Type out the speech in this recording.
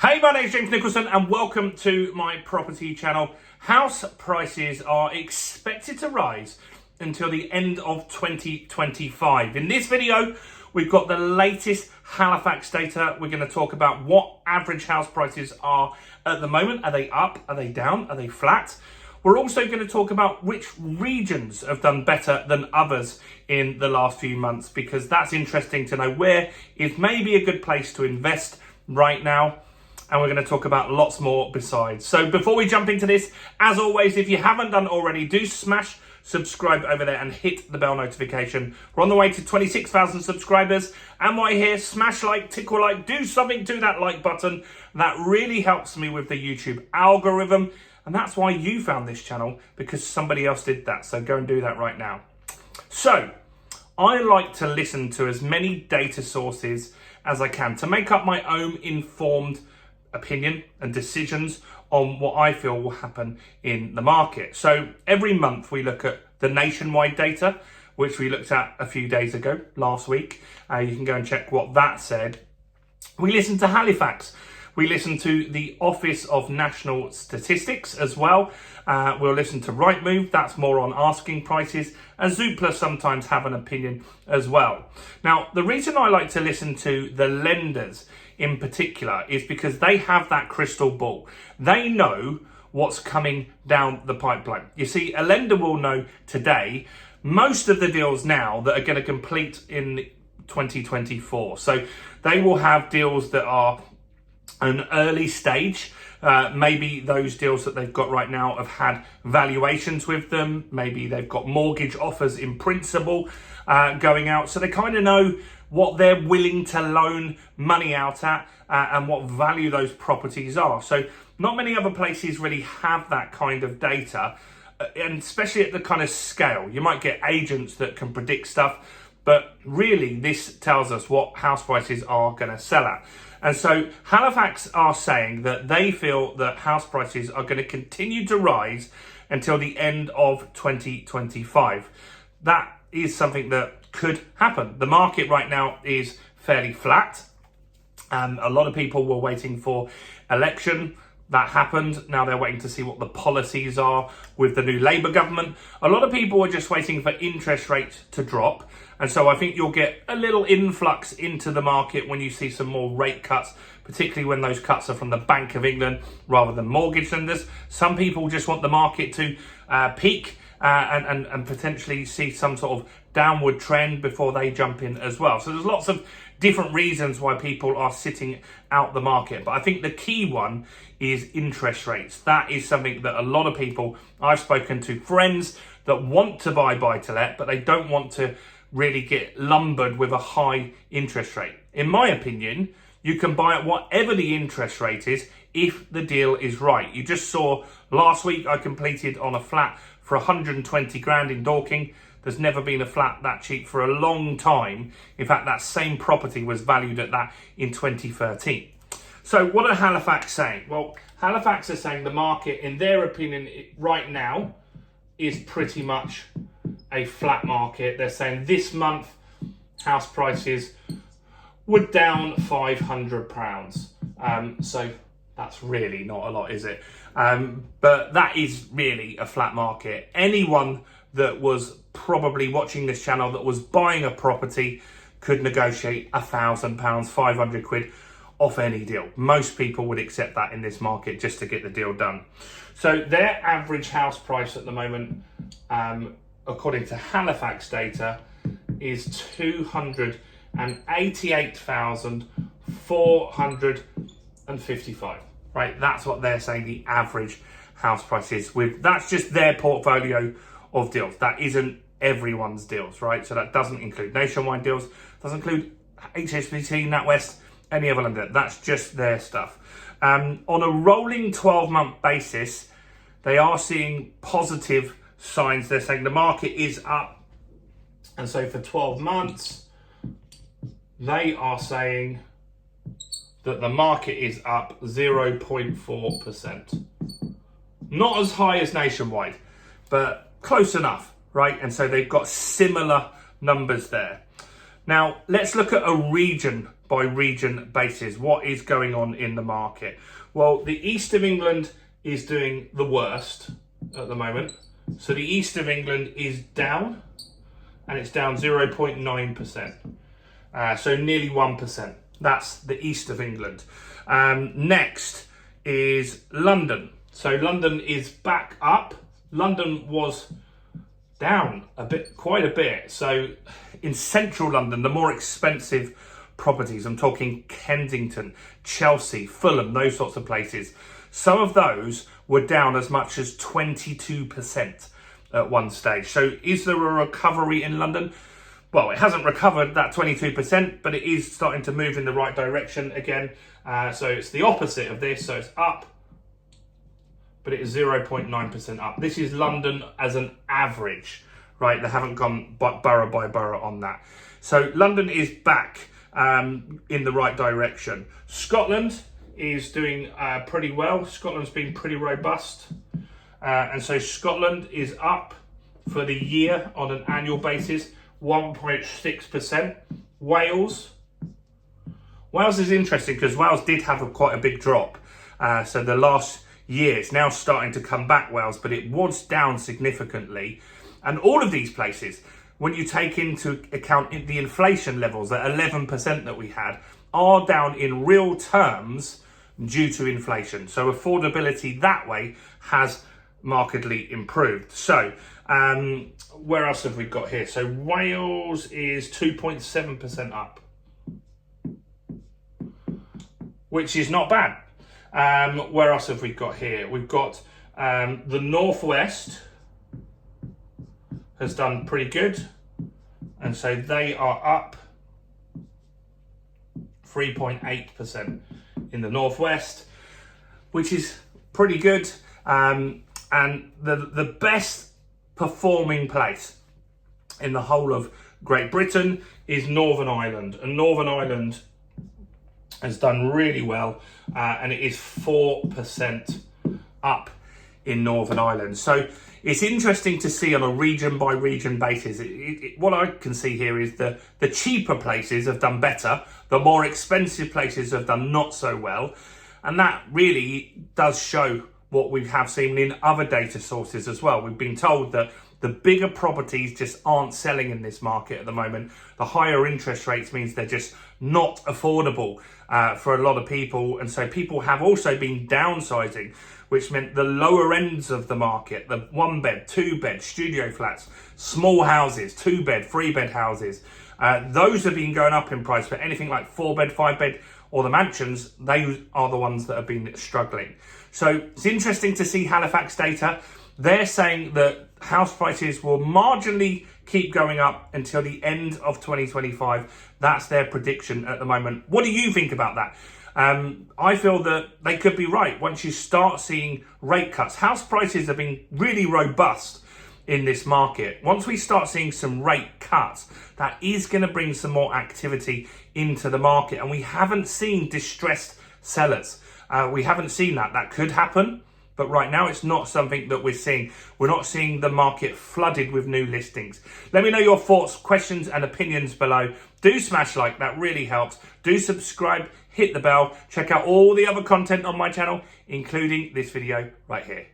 Hey, my name is James Nicholson and welcome to my property channel. House prices are expected to rise until the end of 2025. In this video, we've got the latest Halifax data. We're going to talk about what average house prices are at the moment. Are they up? Are they down? Are they flat? We're also going to talk about which regions have done better than others in the last few months, because that's interesting to know where is maybe a good place to invest right now. And we're going to talk about lots more besides. So before we jump into this, as always, if you haven't done already, do smash subscribe over there and hit the bell notification. We're on the way to 26,000 subscribers. And while you're here, smash like, tickle like, do something to that like button. That really helps me with the YouTube algorithm. And that's why you found this channel, because somebody else did that. So go and do that right now. So I like to listen to as many data sources as I can to make up my own informed opinion and decisions on what I feel will happen in the market. So every month we look at the nationwide data, which we looked at a few days ago, last week. You can go and check what that said. We listen to Halifax. We listen to the Office of National Statistics as well. We'll listen to Rightmove. That's more on asking prices. And Zoopla sometimes have an opinion as well. Now, the reason I like to listen to the lenders in particular is because they have that crystal ball. They know what's coming down the pipeline. You see, a lender will know today most of the deals now that are going to complete in 2024. So they will have deals that are an early stage. Maybe those deals that they've got right now have had valuations with them. Maybe they've got mortgage offers in principle going out. So they kind of know what they're willing to loan money out at and what value those properties are. So not many other places really have that kind of data, and especially at the kind of scale. You might get agents that can predict stuff, but really this tells us what house prices are going to sell at. And so Halifax are saying that they feel that house prices are going to continue to rise until the end of 2025. That is something that could happen. The market right now is fairly flat. A lot of people were waiting for election. That happened. Now they're waiting to see what the policies are with the new Labour government. A lot of people are just waiting for interest rates to drop. And so I think you'll get a little influx into the market when you see some more rate cuts, particularly when those cuts are from the Bank of England rather than mortgage lenders. Some people just want the market to peak and potentially see some sort of downward trend before they jump in as well. So there's lots of different reasons why people are sitting out the market. But I think the key one is interest rates. That is something that a lot of people, I've spoken to friends that want to buy to let, but they don't want to really get lumbered with a high interest rate. In my opinion, you can buy at whatever the interest rate is if the deal is right. You just saw last week I completed on a flat for 120 grand in Dorking. There's never been a flat that cheap for a long time. In fact, that same property was valued at that in 2013. So what are Halifax saying? Well, Halifax are saying the market, in their opinion, right now is pretty much a flat market. They're saying this month house prices were down £500. So that's really not a lot, is it? But that is really a flat market. Anyone that was probably watching this channel that was buying a property could negotiate £1,000, 500 quid off any deal. Most people would accept that in this market just to get the deal done. So their average house price at the moment, according to Halifax data, is $288,455. Right, that's what they're saying the average house price is. That's just their portfolio of deals. That isn't everyone's deals, right? So that doesn't include nationwide deals, doesn't include HSBC, NatWest, any other lender. That's just their stuff. On a rolling 12-month basis, they are seeing positive signs. They're saying the market is up. And so for 12 months, they are saying that the market is up 0.4%. Not as high as nationwide, but close enough, right? And so they've got similar numbers there. Now, let's look at a region by region basis. What is going on in the market? Well, the east of England is doing the worst at the moment. So the east of England is down, and it's down 0.9%. So nearly 1%. That's the east of England. Next is London. So London is back up. London was down quite a bit. So in central London, the more expensive properties, I'm talking Kensington, Chelsea, Fulham, those sorts of places, some of those were down as much as 22% at one stage. So is there a recovery in London? Well, it hasn't recovered that 22%, but it is starting to move in the right direction again. So it's the opposite of this. So it's up, but it is 0.9% up. This is London as an average, right? They haven't gone borough by borough on that. So London is back in the right direction. Scotland is doing pretty well. Scotland's been pretty robust. And so Scotland is up for the year on an annual basis, 1.6%. Wales is interesting because Wales did have quite a big drop. So the last year, it's now starting to come back, Wales, but it was down significantly. And all of these places, when you take into account the inflation levels at 11% that we had, are down in real terms due to inflation. So affordability that way has markedly improved. So where else have we got here? So Wales is 2.7% up, which is not bad. Where else have we got here? We've got the Northwest has done pretty good, and so they are up 3.8% in the Northwest, which is pretty good. And the best performing place in the whole of Great Britain is Northern Ireland, and Northern Ireland has done really well, and it is 4% up in Northern Ireland. So it's interesting to see on a region by region basis. What I can see here is the cheaper places have done better, the more expensive places have done not so well, and that really does show what we have seen in other data sources as well. We've been told that the bigger properties just aren't selling in this market at the moment. The higher interest rates means they're just not affordable for a lot of people. And so people have also been downsizing, which meant the lower ends of the market, the 1 bed, 2 bed, studio flats, small houses, 2 bed, 3 bed houses, those have been going up in price. But anything like 4 bed, 5 bed, or the mansions, they are the ones that have been struggling. So it's interesting to see Halifax data. They're saying that house prices will marginally keep going up until the end of 2025. That's their prediction at the moment. What do you think about that? I feel that they could be right. Once you start seeing rate cuts, house prices have been really robust in this market. Once we start seeing some rate cuts, that is going to bring some more activity into the market. And we haven't seen distressed sellers. We haven't seen that. That could happen. But right now, it's not something that we're seeing. We're not seeing the market flooded with new listings. Let me know your thoughts, questions, and opinions below. Do smash like, that really helps. Do subscribe, hit the bell. Check out all the other content on my channel, including this video right here.